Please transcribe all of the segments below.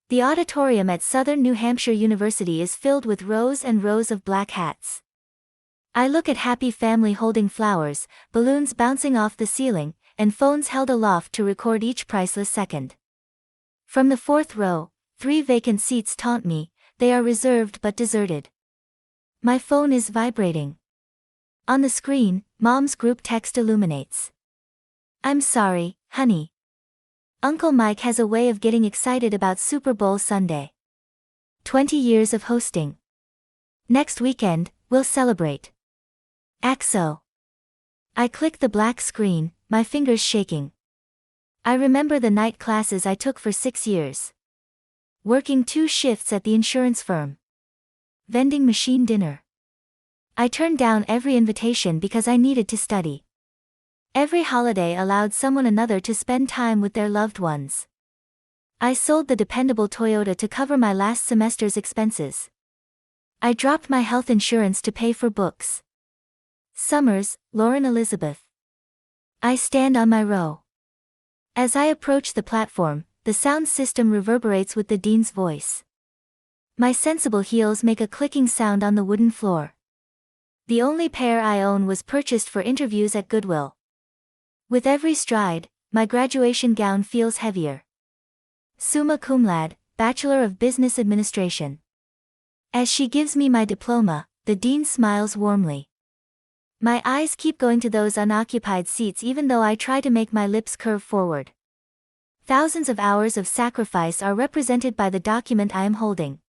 The auditorium at Southern New Hampshire University is filled with rows and rows of black hats. I look at happy family holding flowers, balloons bouncing off the ceiling, and phones held aloft to record each priceless second. From the fourth row, 3 vacant seats taunt me, they are reserved but deserted. My phone is vibrating. On the screen, Mom's group text illuminates. "I'm sorry, honey. Uncle Mike has a way of getting excited about Super Bowl Sunday. 20 years of hosting. Next weekend, we'll celebrate. AXO." I click the black screen, my fingers shaking. I remember the night classes I took for 6 years. Working 2 shifts at the insurance firm. Vending machine dinner. I turned down every invitation because I needed to study. Every holiday allowed someone another to spend time with their loved ones. I sold the dependable Toyota to cover my last semester's expenses. I dropped my health insurance to pay for books. Summers, Lauren Elizabeth. I stand on my row. As I approach the platform, the sound system reverberates with the dean's voice. My sensible heels make a clicking sound on the wooden floor. The only pair I own was purchased for interviews at Goodwill. With every stride, my graduation gown feels heavier. Summa cum laude, Bachelor of Business Administration. As she gives me my diploma, the dean smiles warmly. My eyes keep going to those unoccupied seats even though I try to make my lips curve forward. Thousands of hours of sacrifice are represented by the document I am holding.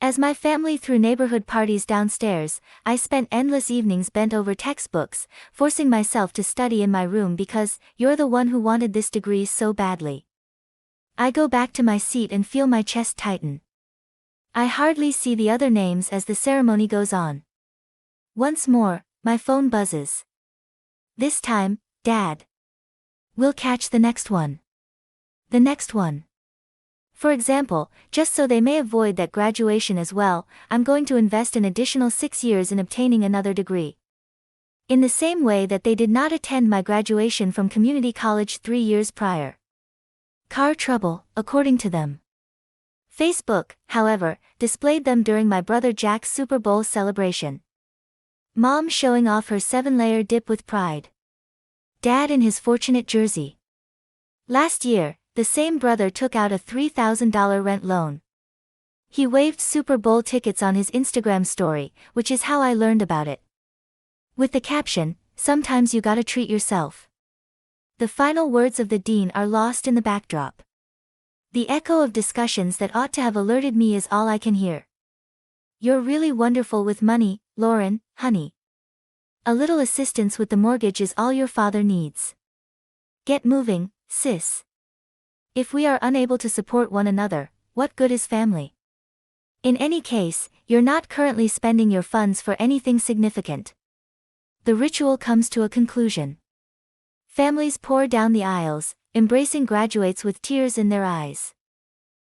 As my family threw neighborhood parties downstairs, I spent endless evenings bent over textbooks, forcing myself to study in my room because you're the one who wanted this degree so badly. I go back to my seat and feel my chest tighten. I hardly see the other names as the ceremony goes on. Once more, my phone buzzes. This time, Dad. We'll catch the next one. The next one. For example, just so they may avoid that graduation as well, I'm going to invest an additional 6 years in obtaining another degree. In the same way that they did not attend my graduation from community college 3 years prior. Car trouble, according to them. Facebook, however, displayed them during my brother Jack's Super Bowl celebration. Mom showing off her 7-layer dip with pride. Dad in his fortunate jersey. Last year, the same brother took out a $3,000 rent loan. He waved Super Bowl tickets on his Instagram story, which is how I learned about it. With the caption, "Sometimes you gotta treat yourself." The final words of the dean are lost in the backdrop. The echo of discussions that ought to have alerted me is all I can hear. "You're really wonderful with money, Lauren, honey. A little assistance with the mortgage is all your father needs. Get moving, sis. If we are unable to support one another, what good is family? In any case, you're not currently spending your funds for anything significant." The ritual comes to a conclusion. Families pour down the aisles, embracing graduates with tears in their eyes.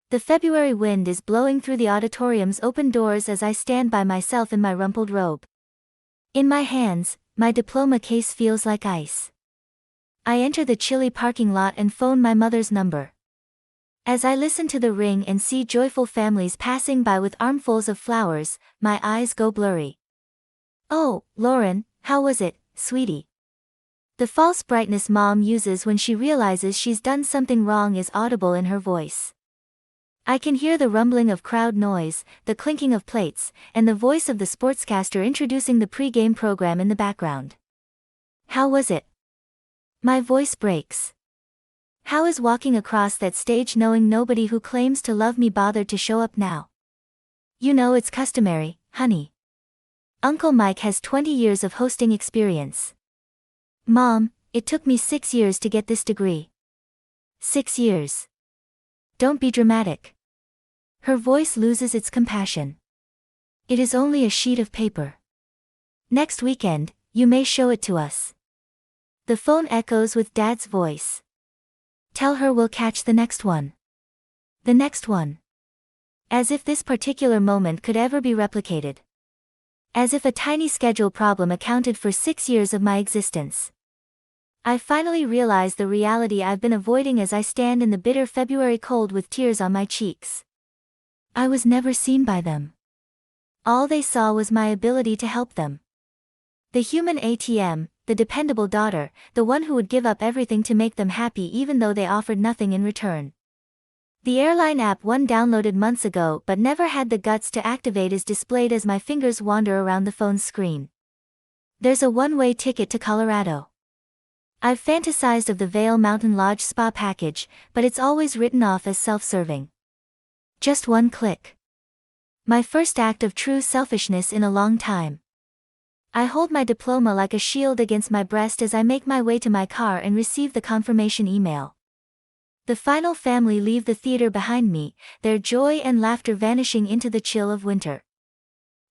The February wind is blowing through the auditorium's open doors as I stand by myself in my rumpled robe. In my hands, my diploma case feels like ice. I enter the chilly parking lot and phone my mother's number. As I listen to the ring and see joyful families passing by with armfuls of flowers, my eyes go blurry. "Oh, Lauren, how was it, sweetie?" The false brightness Mom uses when she realizes she's done something wrong is audible in her voice. I can hear the rumbling of crowd noise, the clinking of plates, and the voice of the sportscaster introducing the pre-game program in the background. "How was it?" My voice breaks. How is walking across that stage knowing nobody who claims to love me bothered to show up now? "You know it's customary, honey. Uncle Mike has 20 years of hosting experience." "Mom, it took me 6 years to get this degree." 6 years. Don't be dramatic. Her voice loses its compassion. It is only a sheet of paper. Next weekend, you may show it to us. The phone echoes with Dad's voice. Tell her we'll catch the next one. The next one. As if this particular moment could ever be replicated. As if a tiny schedule problem accounted for 6 years of my existence. I finally realize the reality I've been avoiding as I stand in the bitter February cold with tears on my cheeks. I was never seen by them. All they saw was my ability to help them. The human ATM, the dependable daughter, the one who would give up everything to make them happy even though they offered nothing in return. The airline app one downloaded months ago but never had the guts to activate is displayed as my fingers wander around the phone's screen. There's a one-way ticket to Colorado. I've fantasized of the Vail Mountain Lodge spa package, but it's always written off as self-serving. Just one click. My first act of true selfishness in a long time. I hold my diploma like a shield against my breast as I make my way to my car and receive the confirmation email. The final family leave the theater behind me, their joy and laughter vanishing into the chill of winter.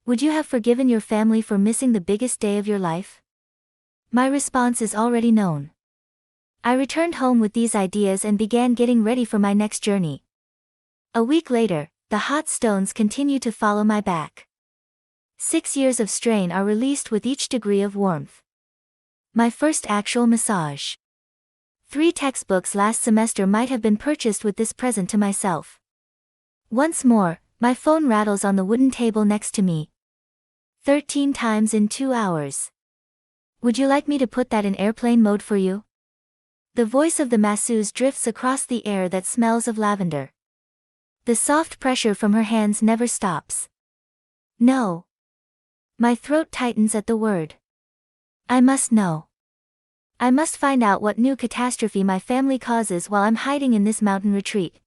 Would you have forgiven your family for missing the biggest day of your life? My response is already known. I returned home with these ideas and began getting ready for my next journey. A week later, the hot stones continue to follow my back. 6 years of strain are released with each degree of warmth. My first actual massage. 3 textbooks last semester might have been purchased with this present to myself. Once more, my phone rattles on the wooden table next to me. 13 times in 2 hours. Would you like me to put that in airplane mode for you? The voice of the masseuse drifts across the air that smells of lavender. The soft pressure from her hands never stops. No. My throat tightens at the word. I must know. I must find out what new catastrophe my family causes while I'm hiding in this mountain retreat.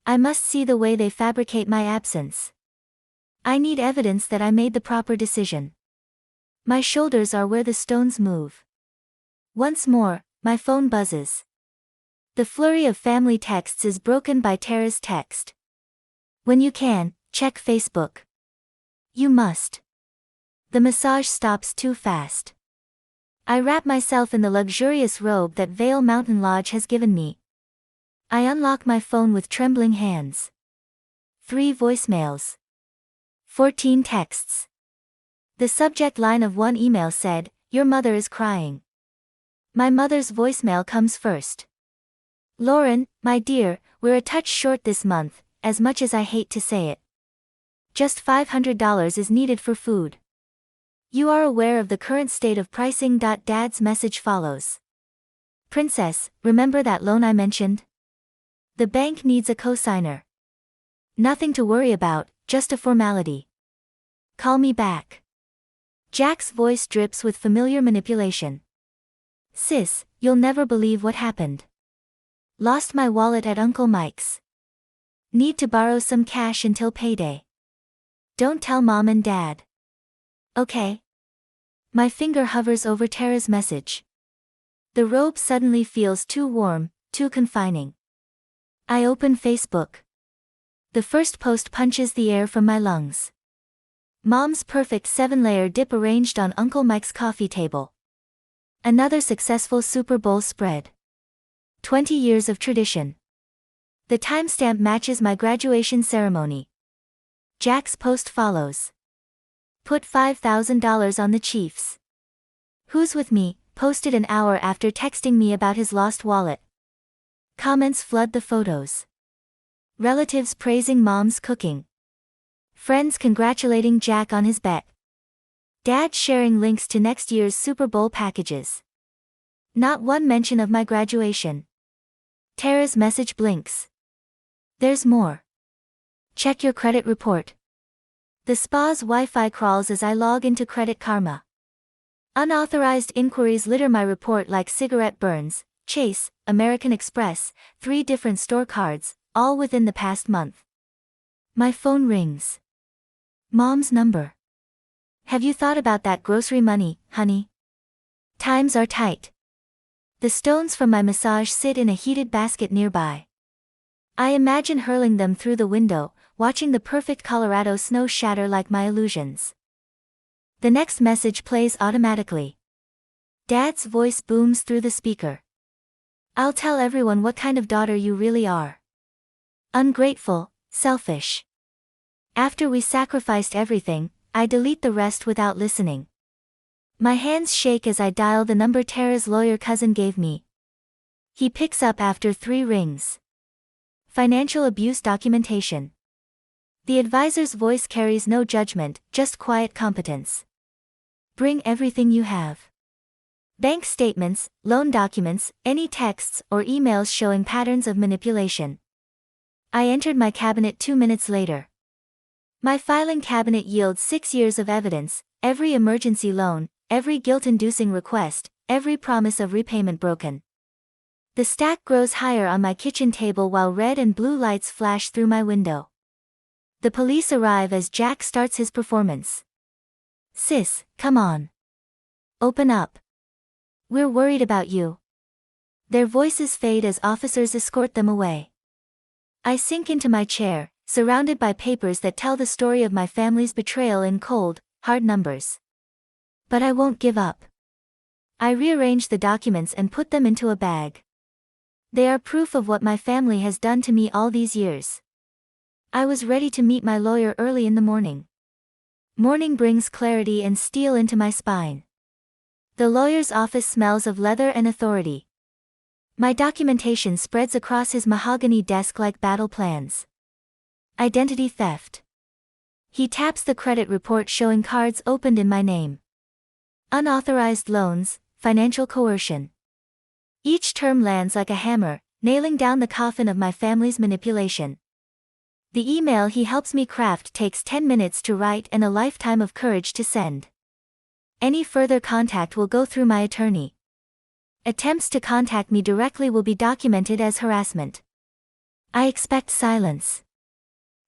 I must see the way they fabricate my absence. I need evidence that I made the proper decision. My shoulders are where the stones move. Once more, my phone buzzes. The flurry of family texts is broken by Tara's text. When you can, check Facebook. You must. The massage stops too fast. I wrap myself in the luxurious robe that Vail Mountain Lodge has given me. I unlock my phone with trembling hands. 3 voicemails. 14 texts. The subject line of one email said, "Your mother is crying." My mother's voicemail comes first. "Lauren, my dear, we're a touch short this month, as much as I hate to say it. Just $500 is needed for food. You are aware of the current state of pricing. Dad's message follows. Princess, remember that loan I mentioned? The bank needs a cosigner. Nothing to worry about, just a formality. Call me back." Jack's voice drips with familiar manipulation. "Sis, you'll never believe what happened. Lost my wallet at Uncle Mike's. Need to borrow some cash until payday. Don't tell Mom and Dad. Okay." My finger hovers over Tara's message. The robe suddenly feels too warm, too confining. I open Facebook. The first post punches the air from my lungs. Mom's perfect 7-layer dip arranged on Uncle Mike's coffee table. Another successful Super Bowl spread. 20 years of tradition. The timestamp matches my graduation ceremony. Jack's post follows. Put $5,000 on the Chiefs. Who's with me, posted an hour after texting me about his lost wallet. Comments flood the photos. Relatives praising Mom's cooking. Friends congratulating Jack on his bet. Dad sharing links to next year's Super Bowl packages. Not one mention of my graduation. Tara's message blinks. There's more. Check your credit report. The spa's Wi-Fi crawls as I log into Credit Karma. Unauthorized inquiries litter my report like cigarette burns. Chase, American Express, 3 different store cards, all within the past month. My phone rings. Mom's number. "Have you thought about that grocery money, honey? Times are tight." The stones from my massage sit in a heated basket nearby. I imagine hurling them through the window, watching the perfect Colorado snow shatter like my illusions. The next message plays automatically. Dad's voice booms through the speaker. "I'll tell everyone what kind of daughter you really are. Ungrateful, selfish. After we sacrificed everything, I delete the rest without listening. My hands shake as I dial the number Tara's lawyer cousin gave me. He picks up after 3 rings. Financial abuse documentation. The advisor's voice carries no judgment, just quiet competence. Bring everything you have. Bank statements, loan documents, any texts or emails showing patterns of manipulation. I entered my cabinet 2 minutes later. My filing cabinet yields 6 years of evidence, every emergency loan, every guilt-inducing request, every promise of repayment broken. The stack grows higher on my kitchen table while red and blue lights flash through my window. The police arrive as Jack starts his performance. Sis, come on. Open up. We're worried about you. Their voices fade as officers escort them away. I sink into my chair, surrounded by papers that tell the story of my family's betrayal in cold, hard numbers. But I won't give up. I rearrange the documents and put them into a bag. They are proof of what my family has done to me all these years. I was ready to meet my lawyer early in the morning. Morning brings clarity and steel into my spine. The lawyer's office smells of leather and authority. My documentation spreads across his mahogany desk like battle plans. Identity theft. He taps the credit report showing cards opened in my name. Unauthorized loans, financial coercion. Each term lands like a hammer, nailing down the coffin of my family's manipulation. The email he helps me craft takes 10 minutes to write and a lifetime of courage to send. Any further contact will go through my attorney. Attempts to contact me directly will be documented as harassment. I expect silence.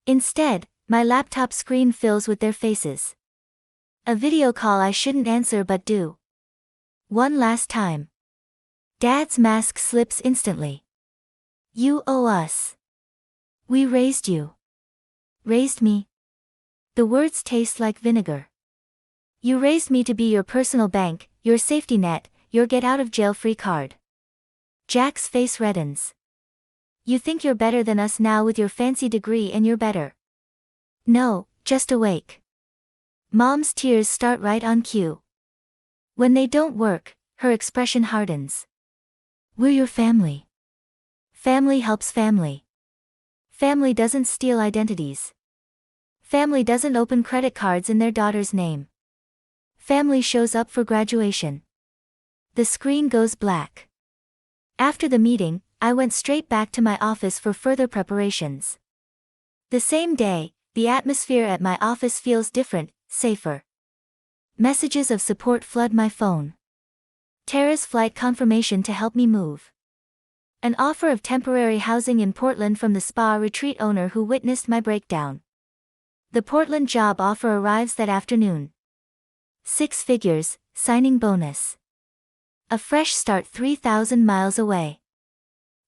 Instead, my laptop screen fills with their faces. A video call I shouldn't answer but do. One last time. Dad's mask slips instantly. You owe us. We raised you. Raised me? The words taste like vinegar. You raised me to be your personal bank, your safety net, your get-out-of-jail-free card. Jack's face reddens. You think you're better than us now with your fancy degree and you're better. No, just awake. Mom's tears start right on cue. When they don't work, her expression hardens. We're your family. Family helps family. Family doesn't steal identities. Family doesn't open credit cards in their daughter's name. Family shows up for graduation. The screen goes black. After the meeting, I went straight back to my office for further preparations. The same day, the atmosphere at my office feels different, safer. Messages of support flood my phone. Tara's flight confirmation to help me move. An offer of temporary housing in Portland from the spa retreat owner who witnessed my breakdown. The Portland job offer arrives that afternoon. 6 figures, signing bonus. A fresh start 3,000 miles away.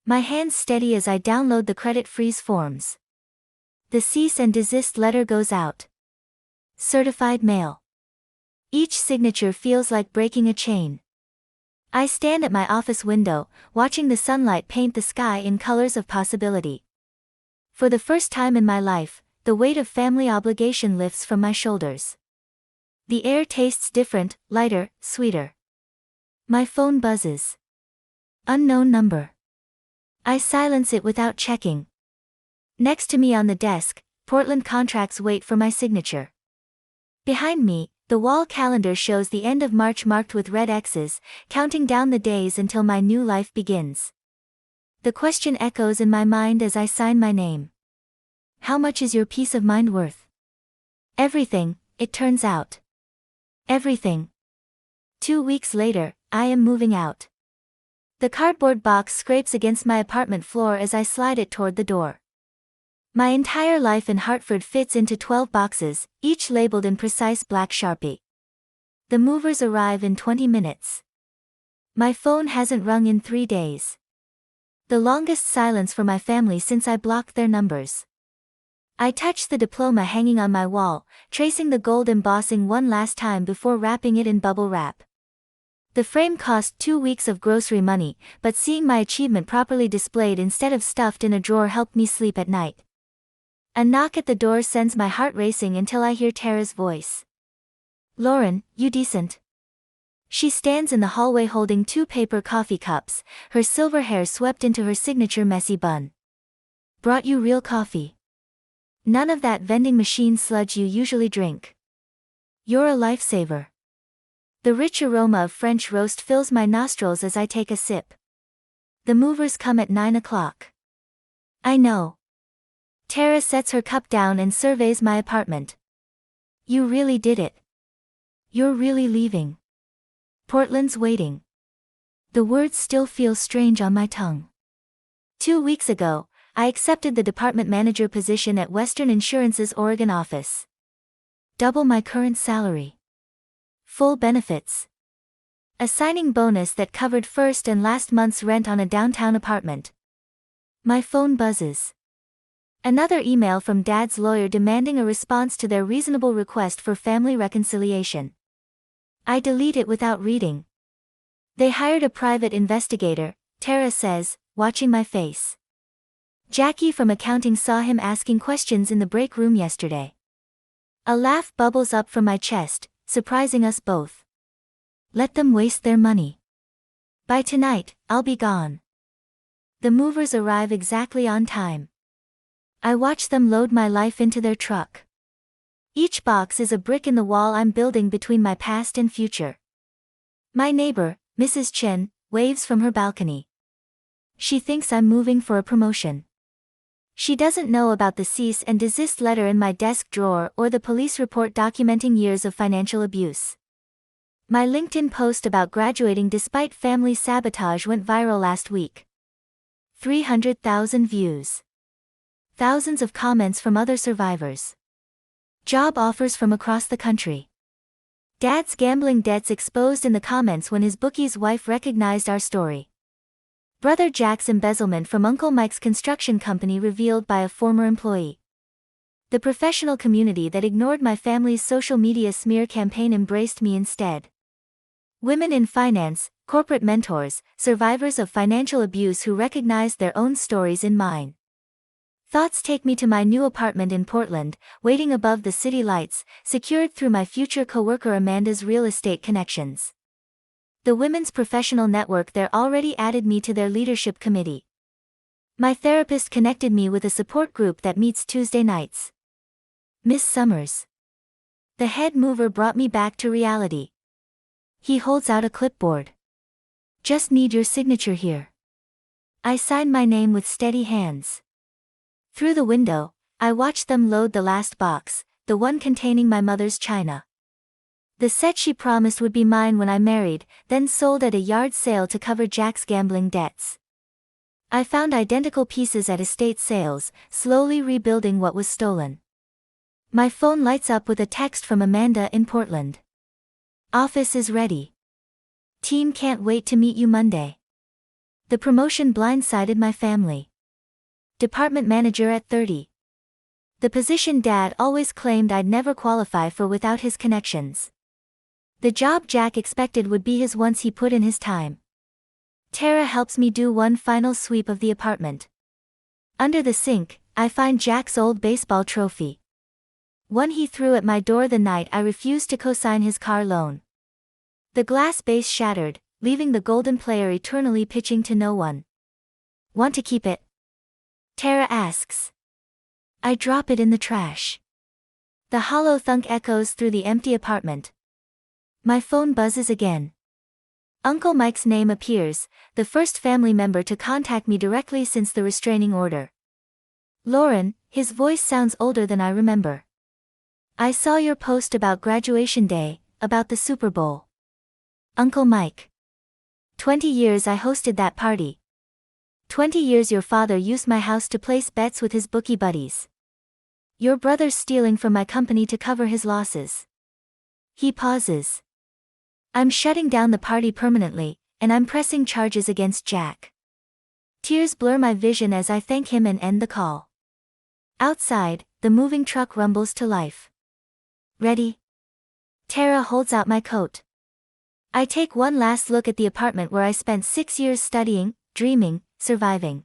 My hands steady as I download the credit freeze forms. The cease and desist letter goes out. Certified mail. Each signature feels like breaking a chain. I stand at my office window, watching the sunlight paint the sky in colors of possibility. For the first time in my life, the weight of family obligation lifts from my shoulders. The air tastes different, lighter, sweeter. My phone buzzes. Unknown number. I silence it without checking. Next to me on the desk, Portland contracts wait for my signature. Behind me, the wall calendar shows the end of March marked with red X's, counting down the days until my new life begins. The question echoes in my mind as I sign my name. How much is your peace of mind worth? Everything, it turns out. Everything. 2 weeks later, I am moving out. The cardboard box scrapes against my apartment floor as I slide it toward the door. My entire life in Hartford fits into 12 boxes, each labeled in precise black Sharpie. The movers arrive in 20 minutes. My phone hasn't rung in 3 days. The longest silence for my family since I blocked their numbers. I touch the diploma hanging on my wall, tracing the gold embossing one last time before wrapping it in bubble wrap. The frame cost 2 weeks of grocery money, but seeing my achievement properly displayed instead of stuffed in a drawer helped me sleep at night. A knock at the door sends my heart racing until I hear Tara's voice. Lauren, you decent? She stands in the hallway holding 2 paper coffee cups, her silver hair swept into her signature messy bun. Brought you real coffee. None of that vending machine sludge you usually drink. You're a lifesaver. The rich aroma of French roast fills my nostrils as I take a sip. The movers come at 9 o'clock. I know. Tara sets her cup down and surveys my apartment. You really did it. You're really leaving. Portland's waiting. The words still feel strange on my tongue. 2 weeks ago, I accepted the department manager position at Western Insurance's Oregon office. Double my current salary. Full benefits. A signing bonus that covered first and last month's rent on a downtown apartment. My phone buzzes. Another email from Dad's lawyer demanding a response to their reasonable request for family reconciliation. I delete it without reading. They hired a private investigator, Tara says, watching my face. Jackie from accounting saw him asking questions in the break room yesterday. A laugh bubbles up from my chest, surprising us both. Let them waste their money. By tonight, I'll be gone. The movers arrive exactly on time. I watch them load my life into their truck. Each box is a brick in the wall I'm building between my past and future. My neighbor, Mrs. Chen, waves from her balcony. She thinks I'm moving for a promotion. She doesn't know about the cease and desist letter in my desk drawer or the police report documenting years of financial abuse. My LinkedIn post about graduating despite family sabotage went viral last week. 300,000 views. Thousands of comments from other survivors. Job offers from across the country. Dad's gambling debts exposed in the comments when his bookie's wife recognized our story. Brother Jack's embezzlement from Uncle Mike's construction company revealed by a former employee. The professional community that ignored my family's social media smear campaign embraced me instead. Women in finance, corporate mentors, survivors of financial abuse who recognized their own stories in mine. Thoughts take me to my new apartment in Portland, waiting above the city lights, secured through my future coworker Amanda's real estate connections. The women's professional network there already added me to their leadership committee. My therapist connected me with a support group that meets Tuesday nights. Miss Summers. The head mover brought me back to reality. He holds out a clipboard. Just need your signature here. I sign my name with steady hands. Through the window, I watched them load the last box, the one containing my mother's china. The set she promised would be mine when I married, then sold at a yard sale to cover Jack's gambling debts. I found identical pieces at estate sales, slowly rebuilding what was stolen. My phone lights up with a text from Amanda in Portland. Office is ready. Team can't wait to meet you Monday. The promotion blindsided my family. Department manager at 30. The position Dad always claimed I'd never qualify for without his connections. The job Jack expected would be his once he put in his time. Tara helps me do one final sweep of the apartment. Under the sink, I find Jack's old baseball trophy. One he threw at my door the night I refused to co-sign his car loan. The glass base shattered, leaving the golden player eternally pitching to no one. Want to keep it? Tara asks. I drop it in the trash. The hollow thunk echoes through the empty apartment. My phone buzzes again. Uncle Mike's name appears, the first family member to contact me directly since the restraining order. Lauren, his voice sounds older than I remember. I saw your post about graduation day, about the Super Bowl. Uncle Mike. 20 years I hosted that party. 20 years your father used my house to place bets with his bookie buddies. Your brother's stealing from my company to cover his losses. He pauses. I'm shutting down the party permanently, and I'm pressing charges against Jack. Tears blur my vision as I thank him and end the call. Outside, the moving truck rumbles to life. Ready? Tara holds out my coat. I take one last look at the apartment where I spent 6 years studying, dreaming, surviving.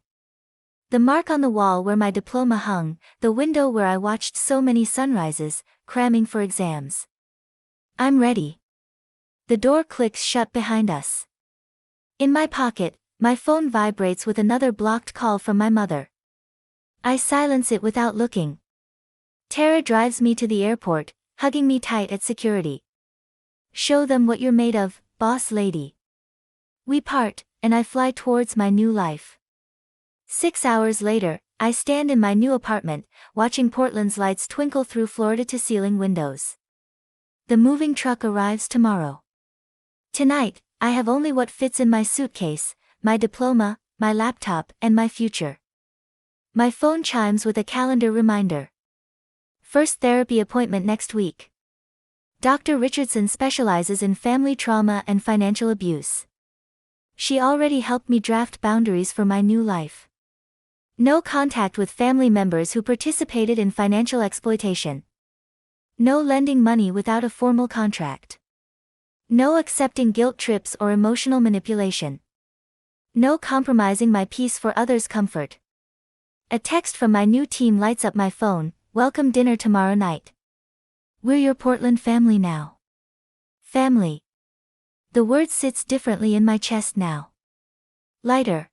The mark on the wall where my diploma hung, the window where I watched so many sunrises, cramming for exams. I'm ready. The door clicks shut behind us. In my pocket, my phone vibrates with another blocked call from my mother. I silence it without looking. Tara drives me to the airport, hugging me tight at security. "Show them what you're made of, boss lady." We part, and I fly towards my new life. 6 hours later, I stand in my new apartment, watching Portland's lights twinkle through Florida-to-ceiling windows. The moving truck arrives tomorrow. Tonight, I have only what fits in my suitcase: my diploma, my laptop, and my future. My phone chimes with a calendar reminder. First therapy appointment next week. Dr. Richardson specializes in family trauma and financial abuse. She already helped me draft boundaries for my new life. No contact with family members who participated in financial exploitation. No lending money without a formal contract. No accepting guilt trips or emotional manipulation. No compromising my peace for others' comfort. A text from my new team lights up my phone: "Welcome dinner tomorrow night. We're your Portland family now." Family. The word sits differently in my chest now. Lighter.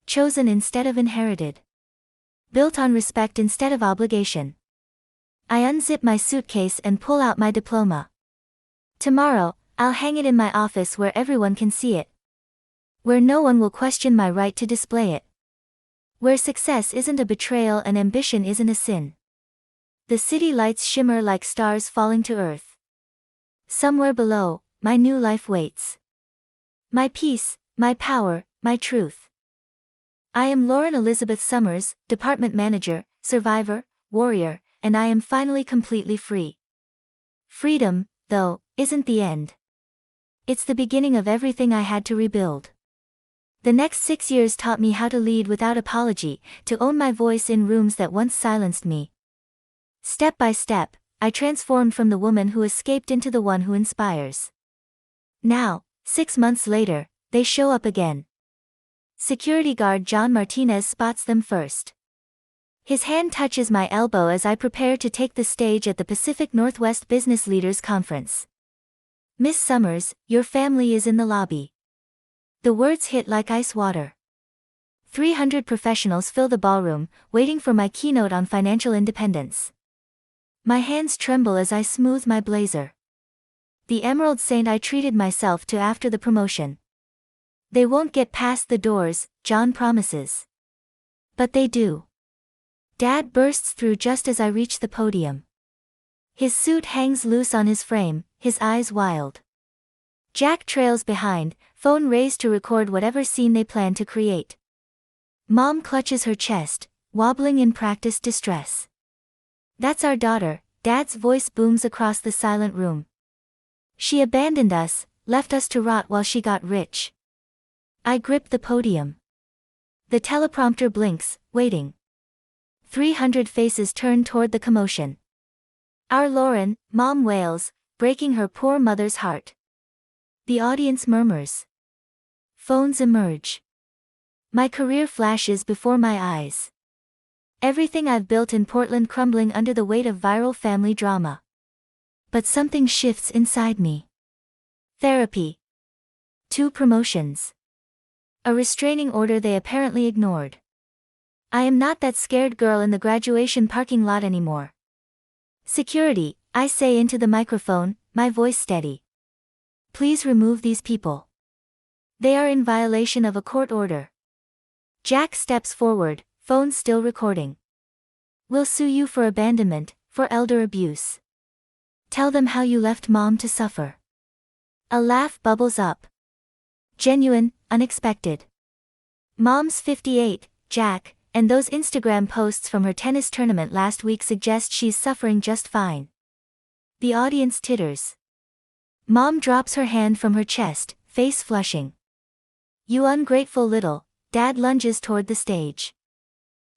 Chosen instead of inherited. Built on respect instead of obligation. I unzip my suitcase and pull out my diploma. Tomorrow, I'll hang it in my office where everyone can see it. Where no one will question my right to display it. Where success isn't a betrayal and ambition isn't a sin. The city lights shimmer like stars falling to earth. Somewhere below, my new life waits. My peace, my power, my truth. I am Lauren Elizabeth Summers, department manager, survivor, warrior, and I am finally completely free. Freedom, though, isn't the end. It's the beginning of everything I had to rebuild. The next 6 years taught me how to lead without apology, to own my voice in rooms that once silenced me. Step by step, I transformed from the woman who escaped into the one who inspires. Now, 6 months later, they show up again. Security guard John Martinez spots them first. His hand touches my elbow as I prepare to take the stage at the Pacific Northwest Business Leaders Conference. "Miss Summers, your family is in the lobby." The words hit like ice water. 300 professionals fill the ballroom, waiting for my keynote on financial independence. My hands tremble as I smooth my blazer. The Emerald Saint I treated myself to after the promotion. "They won't get past the doors," John promises. But they do. Dad bursts through just as I reach the podium. His suit hangs loose on his frame, his eyes wild. Jack trails behind, phone raised to record whatever scene they plan to create. Mom clutches her chest, wobbling in practiced distress. "That's our daughter," Dad's voice booms across the silent room. "She abandoned us, left us to rot while she got rich." I grip the podium. The teleprompter blinks, waiting. 300 faces turn toward the commotion. "Our Lauren," Mom wails, breaking her poor mother's heart. The audience murmurs. Phones emerge. My career flashes before my eyes. Everything I've built in Portland crumbling under the weight of viral family drama. But something shifts inside me. Therapy. 2 promotions. A restraining order they apparently ignored. I am not that scared girl in the graduation parking lot anymore. "Security," I say into the microphone, my voice steady. "Please remove these people. They are in violation of a court order." Jack steps forward, phone still recording. "We'll sue you for abandonment, for elder abuse. Tell them how you left Mom to suffer." A laugh bubbles up. Genuine, unexpected. "Mom's 58, Jack, and those Instagram posts from her tennis tournament last week suggest she's suffering just fine." The audience titters. Mom drops her hand from her chest, face flushing. "You ungrateful little," Dad lunges toward the stage.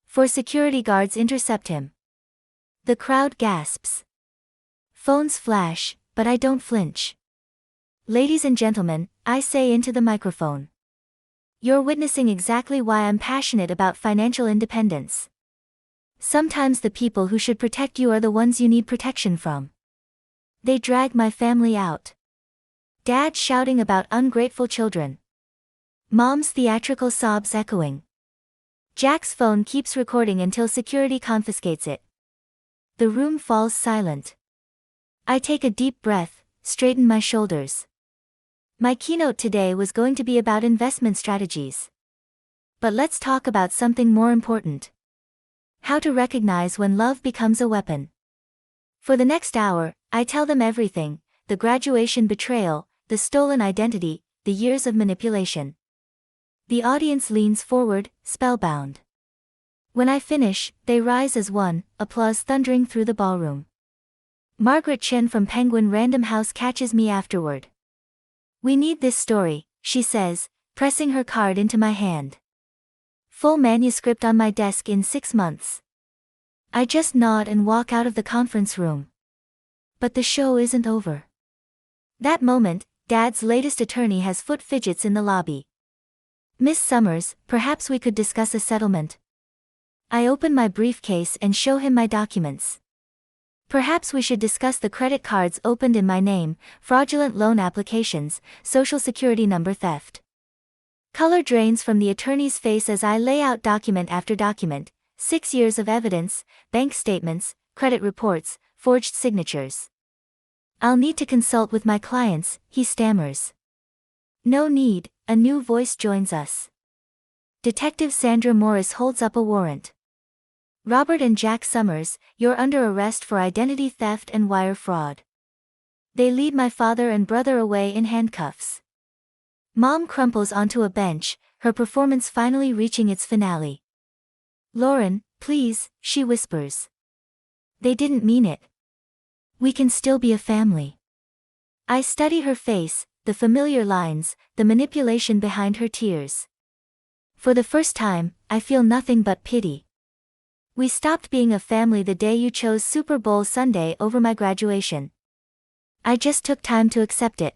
4 security guards intercept him. The crowd gasps. Phones flash, but I don't flinch. "Ladies and gentlemen," I say into the microphone. "You're witnessing exactly why I'm passionate about financial independence. Sometimes the people who should protect you are the ones you need protection from. They drag my family out. Dad shouting about ungrateful children. Mom's theatrical sobs echoing. Jack's phone keeps recording until security confiscates it. The room falls silent. I take a deep breath, straighten my shoulders. My keynote today was going to be about investment strategies. But let's talk about something more important. How to recognize when love becomes a weapon. For the next hour, I tell them everything: the graduation betrayal, the stolen identity, the years of manipulation. The audience leans forward, spellbound. When I finish, they rise as one, applause thundering through the ballroom. Margaret Chen from Penguin Random House catches me afterward. "We need this story," she says, pressing her card into my hand. "Full manuscript on my desk in 6 months." I just nod and walk out of the conference room. But the show isn't over. That moment, Dad's latest attorney has foot fidgets in the lobby. "Miss Summers, perhaps we could discuss a settlement." I open my briefcase and show him my documents. "Perhaps we should discuss the credit cards opened in my name, fraudulent loan applications, social security number theft." Color drains from the attorney's face as I lay out document after document: 6 years of evidence, bank statements, credit reports, forged signatures. "I'll need to consult with my clients," he stammers. "No need," a new voice joins us. Detective Sandra Morris holds up a warrant. "Robert and Jack Summers, you're under arrest for identity theft and wire fraud." They lead my father and brother away in handcuffs. Mom crumples onto a bench, her performance finally reaching its finale. "Lauren, please," she whispers. "They didn't mean it. We can still be a family." I study her face, the familiar lines, the manipulation behind her tears. For the first time, I feel nothing but pity. "We stopped being a family the day you chose Super Bowl Sunday over my graduation. I just took time to accept it."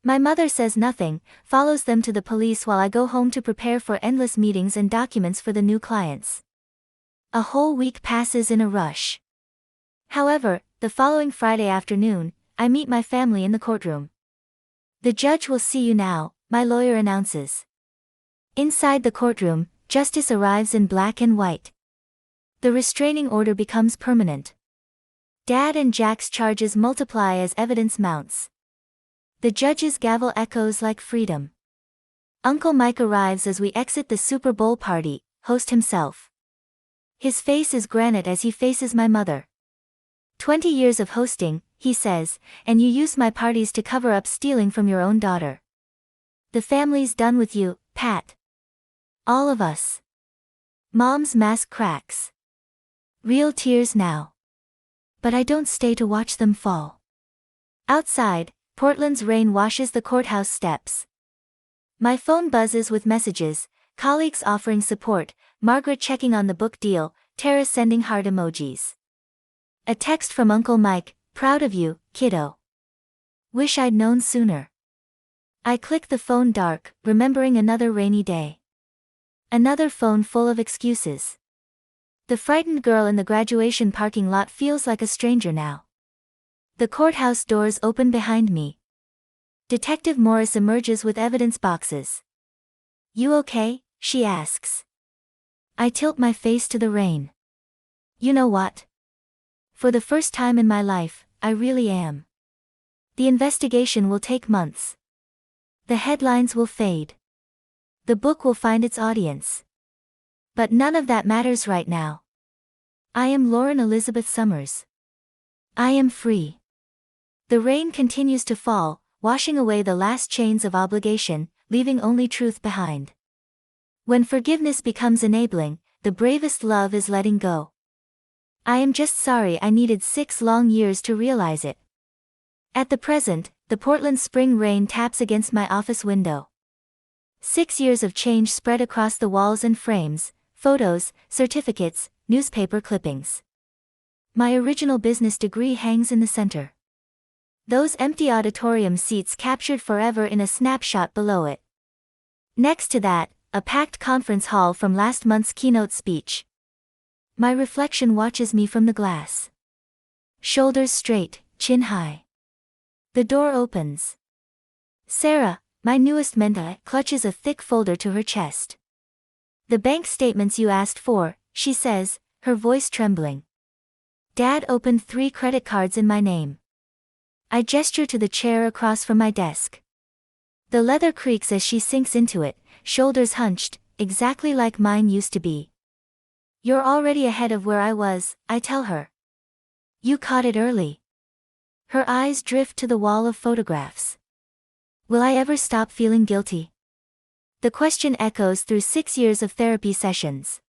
My mother says nothing, follows them to the police while I go home to prepare for endless meetings and documents for the new clients. A whole week passes in a rush. However, the following Friday afternoon, I meet my family in the courtroom. "The judge will see you now," my lawyer announces. Inside the courtroom, justice arrives in black and white. The restraining order becomes permanent. Dad and Jack's charges multiply as evidence mounts. The judge's gavel echoes like freedom. Uncle Mike arrives as we exit the Super Bowl party, host himself. His face is granite as he faces my mother. "20 years of hosting," he says, "and you used my parties to cover up stealing from your own daughter. The family's done with you, Pat. All of us." Mom's mask cracks. Real tears now. But I don't stay to watch them fall. Outside, Portland's rain washes the courthouse steps. My phone buzzes with messages, colleagues offering support, Margaret checking on the book deal, Tara sending heart emojis. A text from Uncle Mike: "Proud of you, kiddo. Wish I'd known sooner." I click the phone dark, remembering another rainy day. Another phone full of excuses. The frightened girl in the graduation parking lot feels like a stranger now. The courthouse doors open behind me. Detective Morris emerges with evidence boxes. "You okay?" she asks. I tilt my face to the rain. "You know what? For the first time in my life, I really am. The investigation will take months. The headlines will fade. The book will find its audience. But none of that matters right now. I am Lauren Elizabeth Summers. I am free." The rain continues to fall, washing away the last chains of obligation, leaving only truth behind. When forgiveness becomes enabling, the bravest love is letting go. I am just sorry I needed 6 long years to realize it. At the present, the Portland spring rain taps against my office window. 6 years of change spread across the walls and frames, photos, certificates, newspaper clippings. My original business degree hangs in the center. Those empty auditorium seats captured forever in a snapshot below it. Next to that, a packed conference hall from last month's keynote speech. My reflection watches me from the glass. Shoulders straight, chin high. The door opens. Sarah, my newest mentor, clutches a thick folder to her chest. The bank statements you asked for, she says, her voice trembling. Dad opened 3 credit cards in my name. I gesture to the chair across from my desk. The leather creaks as she sinks into it, shoulders hunched, exactly like mine used to be. You're already ahead of where I was, I tell her. You caught it early. Her eyes drift to the wall of photographs. Will I ever stop feeling guilty? The question echoes through 6 years of therapy sessions.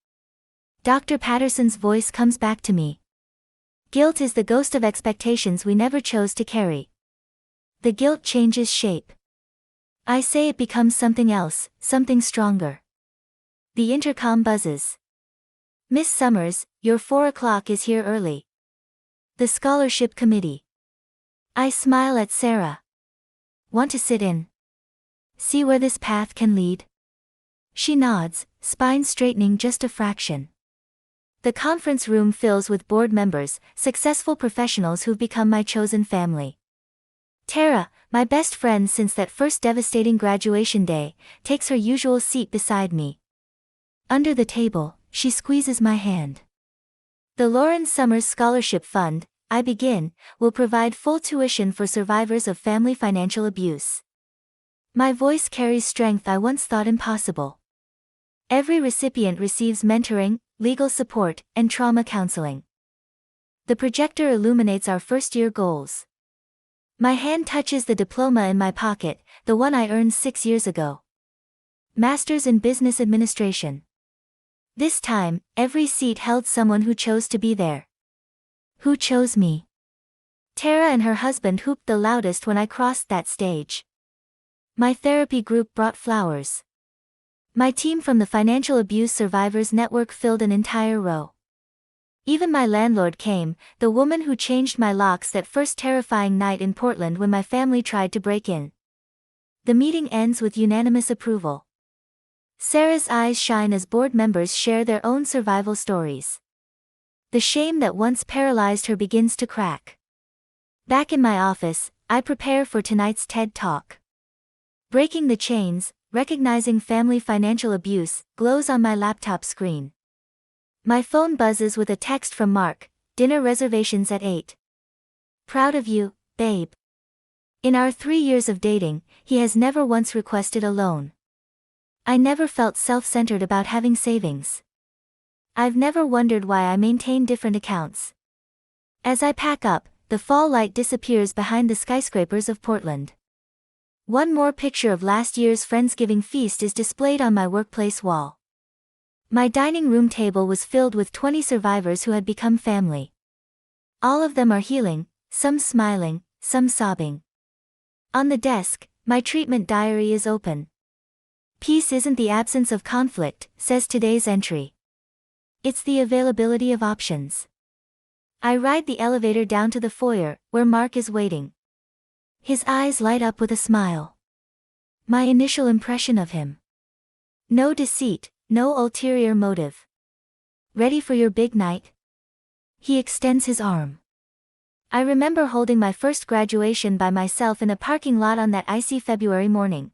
Dr. Patterson's voice comes back to me. Guilt is the ghost of expectations we never chose to carry. The guilt changes shape. I say it becomes something else, something stronger. The intercom buzzes. Miss Summers, your 4 o'clock is here early. The scholarship committee. I smile at Sarah. Want to sit in? See where this path can lead? She nods, spine straightening just a fraction. The conference room fills with board members, successful professionals who've become my chosen family. Tara, my best friend since that first devastating graduation day, takes her usual seat beside me. Under the table, she squeezes my hand. The Lauren Summers Scholarship Fund, I begin, will provide full tuition for survivors of family financial abuse. My voice carries strength I once thought impossible. Every recipient receives mentoring, legal support, and trauma counseling. The projector illuminates our first-year goals. My hand touches the diploma in my pocket, the one I earned 6 years ago. Master's in Business Administration. This time, every seat held someone who chose to be there. Who chose me? Tara and her husband whooped the loudest when I crossed that stage. My therapy group brought flowers. My team from the Financial Abuse Survivors Network filled an entire row. Even my landlord came, the woman who changed my locks that first terrifying night in Portland when my family tried to break in. The meeting ends with unanimous approval. Sarah's eyes shine as board members share their own survival stories. The shame that once paralyzed her begins to crack. Back in my office, I prepare for tonight's TED Talk. Breaking the Chains, Recognizing Family Financial Abuse, glows on my laptop screen. My phone buzzes with a text from Mark, dinner reservations at 8. Proud of you, babe. In our 3 years of dating, he has never once requested a loan. I never felt self-centered about having savings. I've never wondered why I maintain different accounts. As I pack up, the fall light disappears behind the skyscrapers of Portland. One more picture of last year's Friendsgiving feast is displayed on my workplace wall. My dining room table was filled with 20 survivors who had become family. All of them are healing, some smiling, some sobbing. On the desk, my treatment diary is open. Peace isn't the absence of conflict, says today's entry. It's the availability of options. I ride the elevator down to the foyer, where Mark is waiting. His eyes light up with a smile. My initial impression of him. No deceit, no ulterior motive. Ready for your big night? He extends his arm. I remember holding my first graduation by myself in a parking lot on that icy February morning.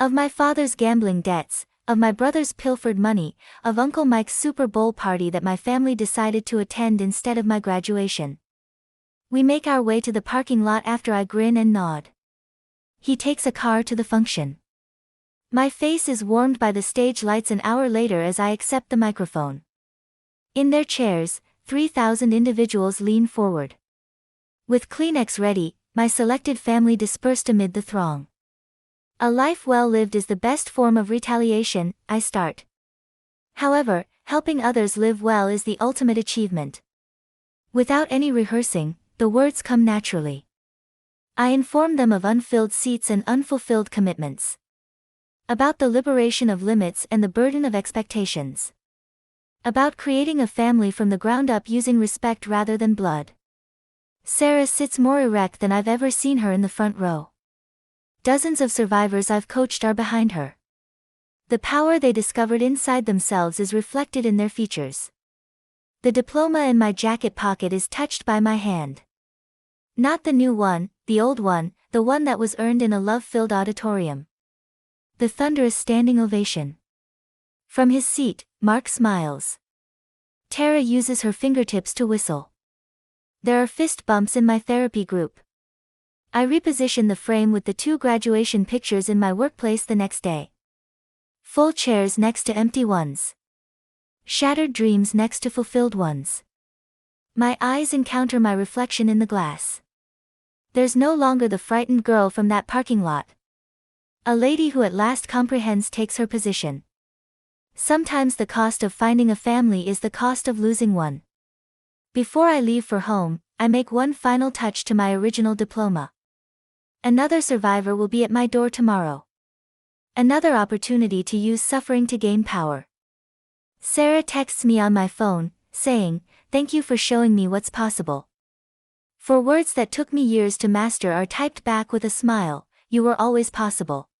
Of my father's gambling debts, of my brother's pilfered money, of Uncle Mike's Super Bowl party that my family decided to attend instead of my graduation. We make our way to the parking lot after I grin and nod. He takes a car to the function. My face is warmed by the stage lights an hour later as I accept the microphone. In their chairs, 3,000 individuals lean forward. With Kleenex ready, my selected family dispersed amid the throng. A life well lived is the best form of retaliation, I start. However, helping others live well is the ultimate achievement. Without any rehearsing, the words come naturally. I inform them of unfilled seats and unfulfilled commitments. About the liberation of limits and the burden of expectations. About creating a family from the ground up using respect rather than blood. Sarah sits more erect than I've ever seen her in the front row. Dozens of survivors I've coached are behind her. The power they discovered inside themselves is reflected in their features. The diploma in my jacket pocket is touched by my hand. Not the new one, the old one, the one that was earned in a love-filled auditorium. The thunderous standing ovation. From his seat, Mark smiles. Tara uses her fingertips to whistle. There are fist bumps in my therapy group. I reposition the frame with the 2 graduation pictures in my workplace the next day. Full chairs next to empty ones. Shattered dreams next to fulfilled ones. My eyes encounter my reflection in the glass. There's no longer the frightened girl from that parking lot. A lady who at last comprehends takes her position. Sometimes the cost of finding a family is the cost of losing one. Before I leave for home, I make one final touch to my original diploma. Another survivor will be at my door tomorrow. Another opportunity to use suffering to gain power. Sarah texts me on my phone, saying, "Thank you for showing me what's possible." For words that took me years to master are typed back with a smile, "You were always possible."